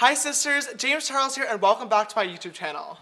Hi sisters, James Charles here and welcome back to my YouTube channel.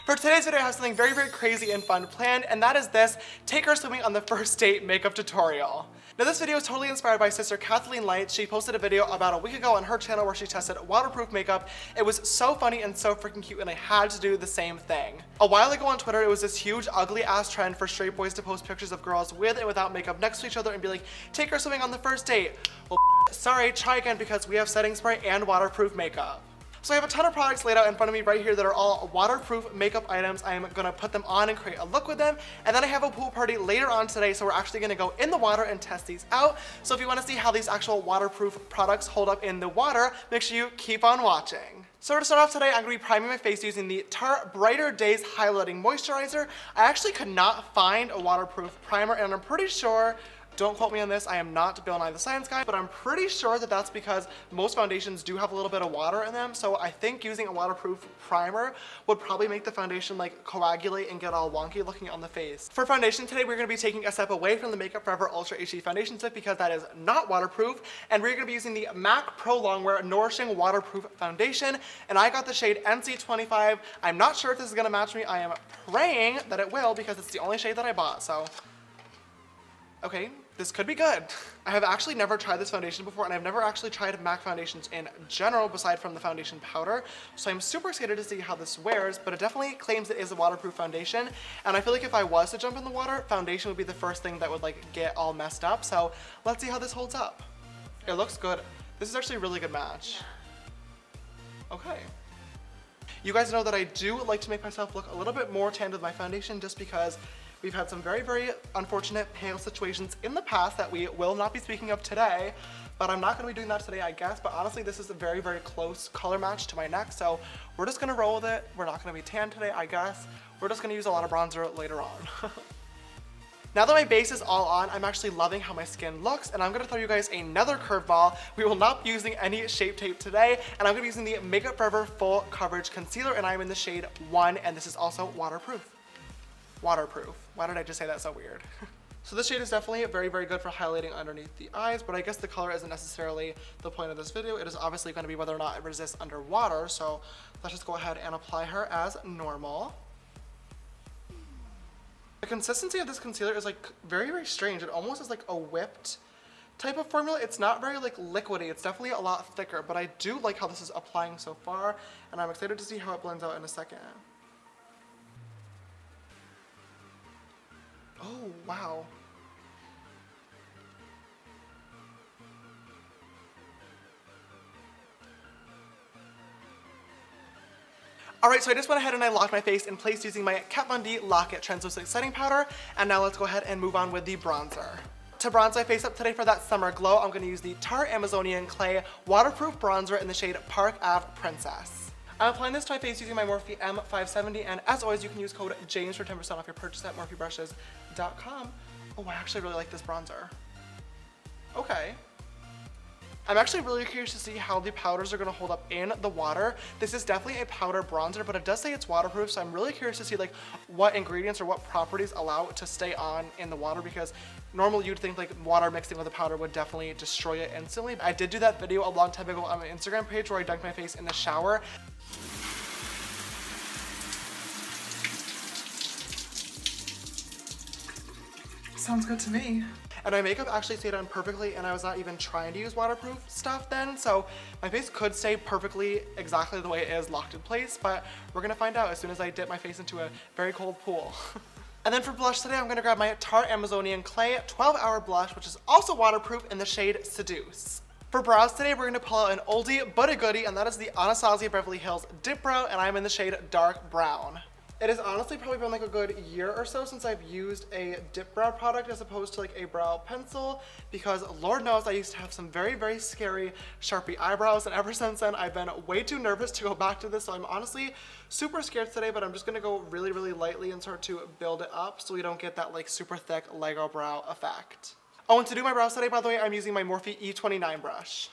For today's video I have something very crazy and fun planned, and that is this take her swimming on the first date makeup tutorial. Now this video is totally inspired by sister Kathleen Light. She posted a video about a week ago on her channel where she tested waterproof makeup. It was so funny and so freaking cute and I had to do the same thing. A while ago on Twitter it was this huge ugly ass trend for straight boys to post pictures of girls with and without makeup next to each other and be like, take her swimming on the first date. Well, sorry, try again because we have setting spray and waterproof makeup. So I have a ton of products laid out in front of me right here that are all waterproof makeup items. I am gonna put them on and create a look with them. And then I have a pool party later on today, so we're actually gonna go in the water and test these out. So if you wanna see how these actual waterproof products hold up in the water, make sure you keep on watching. So to start off today, I'm gonna be priming my face using the Tarte Brighter Days Highlighting Moisturizer. I actually could not find a waterproof primer, and I'm pretty sure, don't quote me on this, I am not Bill Nye the Science Guy, but I'm pretty sure that that's because most foundations do have a little bit of water in them, so I think using a waterproof primer would probably make the foundation like coagulate and get all wonky looking on the face. For foundation today, we're going to be taking a step away from the Makeup Forever Ultra HD Foundation Stick because that is not waterproof, and we're going to be using the MAC Pro Longwear Nourishing Waterproof Foundation, and I got the shade NC25. I'm not sure if this is going to match me. I am praying that it will because it's the only shade that I bought, so okay, this could be good. I have actually never tried this foundation before, and I've never actually tried MAC foundations in general beside from the foundation powder, so I'm super excited to see how this wears, but it definitely claims it is a waterproof foundation, and I feel like if I was to jump in the water, foundation would be the first thing that would like get all messed up, so let's see how this holds up. It looks good. This is actually a really good match. Okay. You guys know that I do like to make myself look a little bit more tan with my foundation just because we've had some very unfortunate pale situations in the past that we will not be speaking of today, but I'm not going to be doing that today, I guess. But honestly, this is a very close color match to my neck, so we're just going to roll with it. We're not going to be tan today, I guess. We're just going to use a lot of bronzer later on. Now that my base is all on, I'm actually loving how my skin looks, and I'm going to throw you guys another curveball. We will not be using any Shape Tape today, and I'm going to be using the Makeup Forever Full Coverage Concealer, and I'm in the shade 1, and this is also waterproof. Waterproof. Why did I just say that so weird? So this shade is definitely very good for highlighting underneath the eyes, but I guess the color isn't necessarily the point of this video. It is obviously going to be whether or not it resists underwater, so let's just go ahead and apply her as normal. The consistency of this concealer is like very strange. It almost is like a whipped type of formula. It's not very like liquidy. It's definitely a lot thicker, but I do like how this is applying so far, and I'm excited to see how it blends out in a second. Oh, wow. Alright, so I just went ahead and I locked my face in place using my Kat Von D Lock-It Translucent Setting Powder, and now let's go ahead and move on with the bronzer. To bronze my face up today for that summer glow, I'm going to use the Tarte Amazonian Clay Waterproof Bronzer in the shade Park Ave Princess. I'm applying this to my face using my Morphe M570, and as always, you can use code JAMES for 10% off your purchase at morphebrushes.com. Oh, I actually really like this bronzer. Okay. I'm actually really curious to see how the powders are going to hold up in the water. This is definitely a powder bronzer, but it does say it's waterproof, so I'm really curious to see like what ingredients or what properties allow it to stay on in the water, because normally you'd think like water mixing with a powder would definitely destroy it instantly. I did do that video a long time ago on my Instagram page where I dunked my face in the shower. Sounds good to me. And my makeup actually stayed on perfectly, and I was not even trying to use waterproof stuff then, so my face could stay perfectly exactly the way it is locked in place, but we're gonna find out as soon as I dip my face into a very cold pool. And then for blush today, I'm gonna grab my Tarte Amazonian Clay 12-Hour Blush, which is also waterproof in the shade Seduce. For brows today, we're gonna pull out an oldie but a goodie, and that is the Anastasia Beverly Hills Dip Brow, and I'm in the shade Dark Brown. It has honestly probably been like a good year or so since I've used a dip brow product as opposed to like a brow pencil, because Lord knows I used to have some very scary Sharpie eyebrows, and ever since then I've been way too nervous to go back to this, so I'm honestly super scared today, but I'm just gonna go really lightly and start to build it up so we don't get that like super thick Lego brow effect. Oh, and to do my brows today, by the way, I'm using my Morphe E29 brush.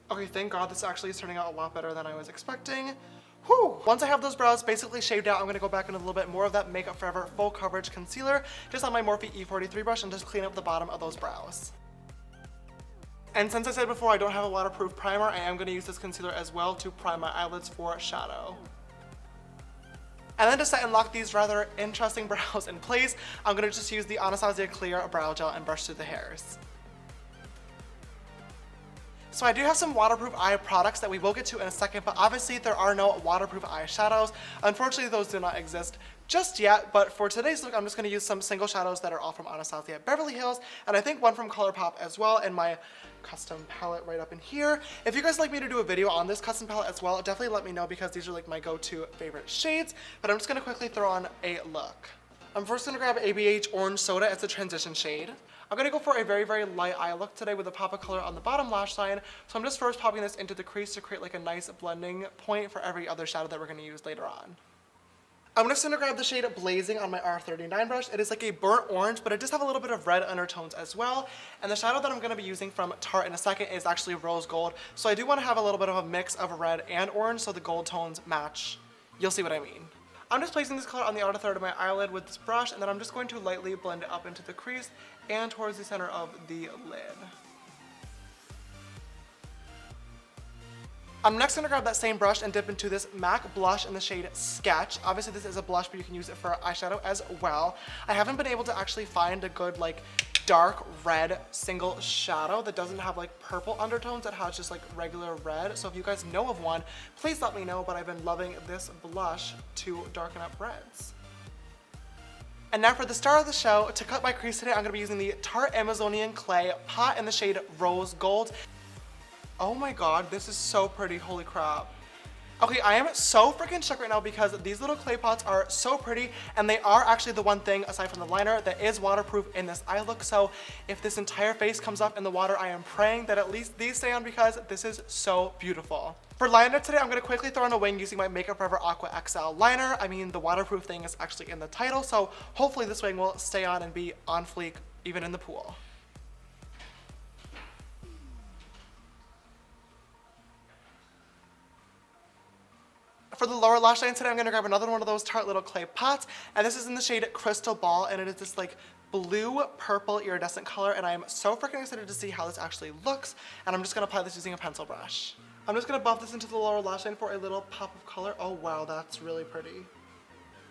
Okay, thank God this actually is turning out a lot better than I was expecting. Whew. Once I have those brows basically shaved out, I'm gonna go back in a little bit more of that Makeup Forever Full Coverage Concealer just on my Morphe E43 brush and just clean up the bottom of those brows. And since I said before I don't have a waterproof primer, I am gonna use this concealer as well to prime my eyelids for shadow. And then to set and lock these rather interesting brows in place, I'm gonna just use the Anastasia Clear Brow Gel and brush through the hairs. So I do have some waterproof eye products that we will get to in a second, but obviously there are no waterproof eyeshadows. Unfortunately, those do not exist just yet, but for today's look, I'm just gonna use some single shadows that are all from Anastasia Beverly Hills, and I think one from ColourPop as well in my custom palette right up in here. If you guys like me to do a video on this custom palette as well, definitely let me know because these are like my go-to favorite shades, but I'm just gonna quickly throw on a look. I'm first gonna grab ABH Orange Soda. It's a transition shade. I'm gonna go for a very, very light eye look today with a pop of color on the bottom lash line. So I'm just first popping this into the crease to create like a nice blending point for every other shadow that we're gonna use later on. I'm just gonna grab the shade Blazing on my R39 brush. It is like a burnt orange, but it does have a little bit of red undertones as well. And the shadow that I'm gonna be using from Tarte in a second is actually rose gold. So I do wanna have a little bit of a mix of red and orange so the gold tones match. You'll see what I mean. I'm just placing this color on the outer third of my eyelid with this brush, and then I'm just going to lightly blend it up into the crease and towards the center of the lid. I'm next gonna grab that same brush and dip into this MAC blush in the shade Sketch. Obviously this is a blush, but you can use it for eyeshadow as well. I haven't been able to actually find a good like dark red single shadow that doesn't have like purple undertones, that has just like regular red. So if you guys know of one, please let me know, but I've been loving this blush to darken up reds. And now for the star of the show, to cut my crease today, I'm gonna be using the Tarte Amazonian Clay Pot in the shade Rose Gold. Oh my god, this is so pretty, holy crap. Okay, I am so freaking shook right now because these little clay pots are so pretty, and they are actually the one thing, aside from the liner, that is waterproof in this eye look. So if this entire face comes up in the water, I am praying that at least these stay on because this is so beautiful. For liner today, I'm gonna quickly throw on a wing using my Makeup Forever Aqua XL liner. I mean, the waterproof thing is actually in the title, so hopefully this wing will stay on and be on fleek even in the pool. For the lower lash line today, I'm gonna grab another one of those Tarte little clay pots, and this is in the shade Crystal Ball, and it is this like blue purple iridescent color, and I am so freaking excited to see how this actually looks, and I'm just gonna apply this using a pencil brush. I'm just gonna buff this into the lower lash line for a little pop of color. Oh wow, that's really pretty.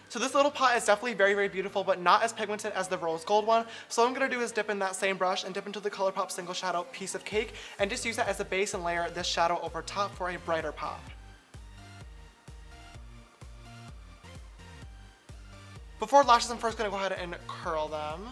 So this little pot is definitely very, very beautiful, but not as pigmented as the rose gold one. So what I'm gonna do is dip in that same brush and dip into the ColourPop Single Shadow Piece of Cake, and just use that as a base and layer this shadow over top for a brighter pop. Before lashes, I'm first gonna go ahead and curl them.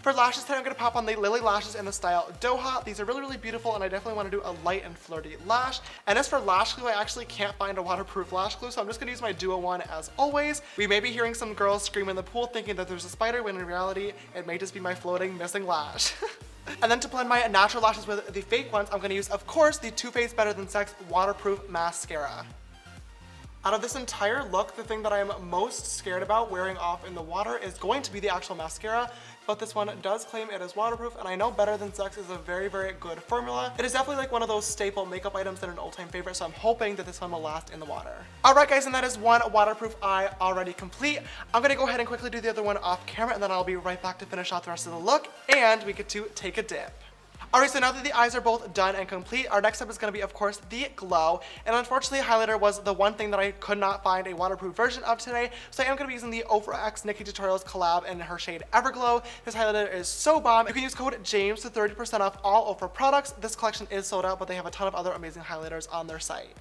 For lashes today, I'm gonna pop on the Lily Lashes in the style Doha. These are really, really beautiful, and I definitely wanna do a light and flirty lash. And as for lash glue, I actually can't find a waterproof lash glue, so I'm just gonna use my Duo one as always. We may be hearing some girls scream in the pool thinking that there's a spider, when in reality, it may just be my floating missing lash. And then to blend my natural lashes with the fake ones, I'm gonna use, of course, the Too Faced Better Than Sex Waterproof Mascara. Out of this entire look, the thing that I'm most scared about wearing off in the water is going to be the actual mascara, but this one does claim it is waterproof, and I know Better Than Sex is a very, very good formula. It is definitely like one of those staple makeup items that are an all-time favorite, so I'm hoping that this one will last in the water. Alright guys, and that is one waterproof eye already complete. I'm gonna go ahead and quickly do the other one off camera, and then I'll be right back to finish out the rest of the look, and we get to take a dip. Alright, so now that the eyes are both done and complete, our next step is going to be, of course, the glow. And unfortunately, highlighter was the one thing that I could not find a waterproof version of today, so I am going to be using the Ofra X Nikki Tutorials collab in her shade Everglow. This highlighter is so bomb. You can use code JAMES for 30% off all Ofra products. This collection is sold out, but they have a ton of other amazing highlighters on their site.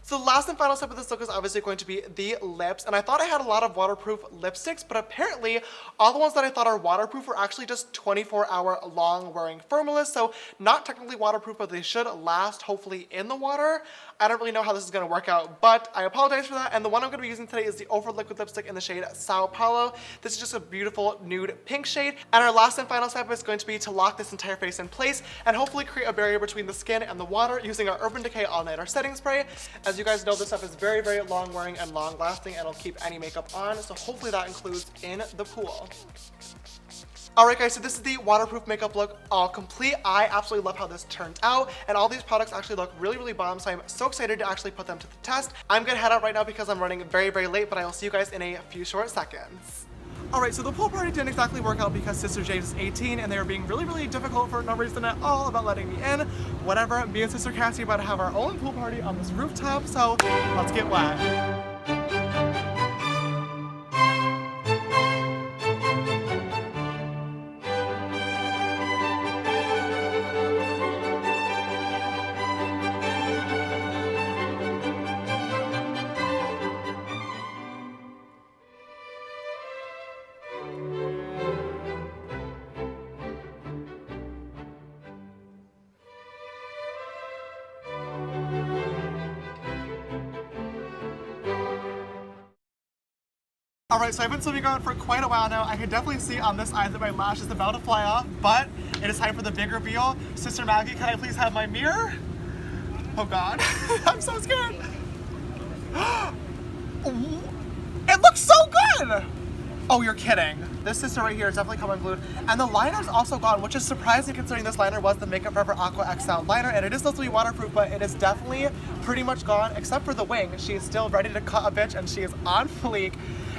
So the last and final step of this look is obviously going to be the lips, and I thought I had a lot of waterproof lipsticks, but apparently all the ones that I thought are waterproof are actually just 24-hour long wearing formulas, so not technically waterproof, but they should last hopefully in the water. I don't really know how this is going to work out, but I apologize for that, and the one I'm going to be using today is the Ofra Liquid Lipstick in the shade Sao Paulo. This is just a beautiful nude pink shade, and our last and final step is going to be to lock this entire face in place and hopefully create a barrier between the skin and the water using our Urban Decay All Nighter Setting Spray. As you guys know, this stuff is very, very long wearing and long lasting, and it'll keep any makeup on, so hopefully that includes in the pool. Alright guys, so this is the waterproof makeup look all complete. I absolutely love how this turned out, and all these products actually look really, really bomb, so I'm so excited to actually put them to the test. I'm gonna head out right now because I'm running very, very late, but I will see you guys in a few short seconds. Alright, so the pool party didn't exactly work out because Sister Jade is 18 and they were being really, really difficult for no reason at all about letting me in. Whatever, me and Sister Cassie are about to have our own pool party on this rooftop, so let's get wet. Alright, so I've been swimming around for quite a while now. I can definitely see on this eye that my lash is about to fly off, but it is time for the big reveal. Sister Maggie, can I please have my mirror? Oh god, I'm so scared. It looks so good! Oh, you're kidding. This sister right here is definitely come unglued. And the liner's also gone, which is surprising considering this liner was the Makeup Forever Aqua XL liner, and it is supposed to be waterproof, but it is definitely pretty much gone, except for the wing. She is still ready to cut a bitch, and she is on fleek.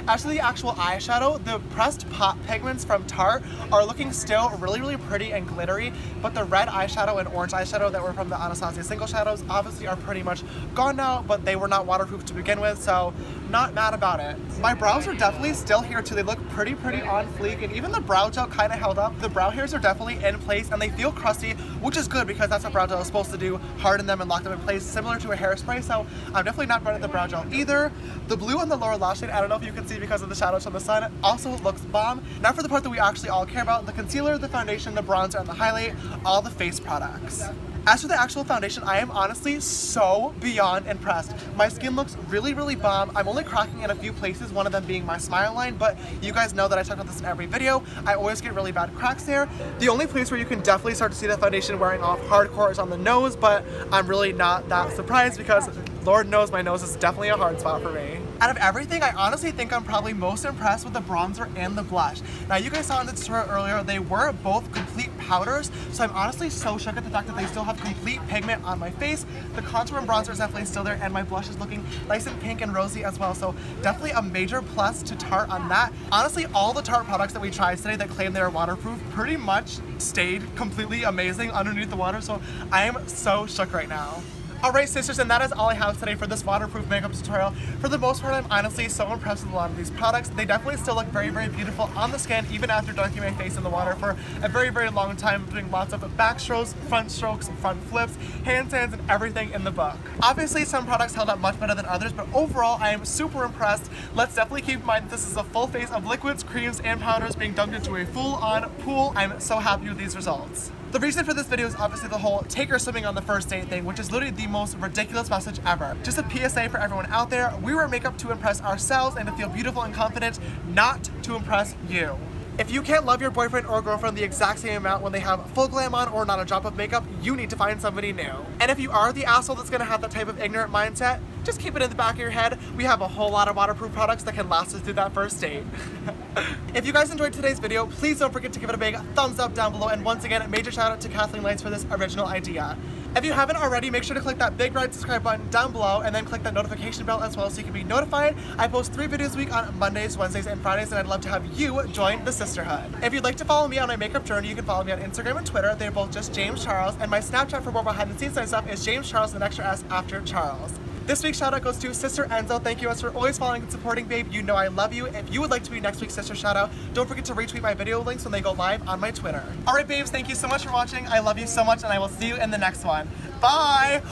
As for the actual eyeshadow, the pressed pot pigments from Tarte are looking still really, really pretty and glittery, but the red eyeshadow and orange eyeshadow that were from the Anastasia Single Shadows obviously are pretty much gone now, but they were not waterproof to begin with, so not mad about it. My brows are definitely still here too. They look pretty on fleek, and even the brow gel kind of held up. The brow hairs are definitely in place, and they feel crusty, which is good because that's what brow gel is supposed to do, harden them and lock them in place, similar to a hairspray, so I'm definitely not mad at the brow gel either. The blue on the lower lash shade, I don't know if you can see because of the shadows from the sun, also looks bomb. Now for the part that we actually all care about, the concealer, the foundation, the bronzer, and the highlight, all the face products. As for the actual foundation, I am honestly so beyond impressed. My skin looks really, really bomb. I'm only cracking in a few places, one of them being my smile line, but you guys know that I talk about this in every video. I always get really bad cracks there. The only place where you can definitely start to see the foundation wearing off hardcore is on the nose, but I'm really not that surprised because Lord knows my nose is definitely a hard spot for me. Out of everything, I honestly think I'm probably most impressed with the bronzer and the blush. Now you guys saw in the tutorial earlier, they were both complete powders, so I'm honestly so shook at the fact that they still have complete pigment on my face. The contour and bronzer is definitely still there, and my blush is looking nice and pink and rosy as well, so definitely a major plus to Tarte on that. Honestly, all the Tarte products that we tried today that claim they are waterproof pretty much stayed completely amazing underneath the water, so I am so shook right now. Alright sisters, and that is all I have today for this waterproof makeup tutorial. For the most part, I'm honestly so impressed with a lot of these products. They definitely still look very, very beautiful on the skin, even after dunking my face in the water for a very, very long time, doing lots of back strokes, front flips, handstands, and everything in the book. Obviously, some products held up much better than others, but overall, I am super impressed. Let's definitely keep in mind that this is a full face of liquids, creams, and powders being dunked into a full-on pool. I'm so happy with these results. The reason for this video is obviously the whole take her swimming on the first date thing, which is literally the most ridiculous message ever. Just a PSA for everyone out there, we wear makeup to impress ourselves and to feel beautiful and confident, not to impress you. If you can't love your boyfriend or girlfriend the exact same amount when they have full glam on or not a drop of makeup, you need to find somebody new. And if you are the asshole that's gonna have that type of ignorant mindset, just keep it in the back of your head. We have a whole lot of waterproof products that can last us through that first date. If you guys enjoyed today's video, please don't forget to give it a big thumbs up down below, and once again, a major shout out to Kathleen Lights for this original idea. If you haven't already, make sure to click that big red subscribe button down below and then click that notification bell as well so you can be notified. I post 3 videos a week on Mondays, Wednesdays, and Fridays, and I'd love to have you join the sisterhood. If you'd like to follow me on my makeup journey, you can follow me on Instagram and Twitter. They're both just James Charles, and my Snapchat for more behind the scenes stuff is James Charles with an extra S after Charles. This week's shout out goes to Sister Enzo. Thank you guys for always following and supporting, babe. You know I love you. If you would like to be next week's sister shout out, don't forget to retweet my video links when they go live on my Twitter. Alright babes, thank you so much for watching. I love you so much, and I will see you in the next one. Bye!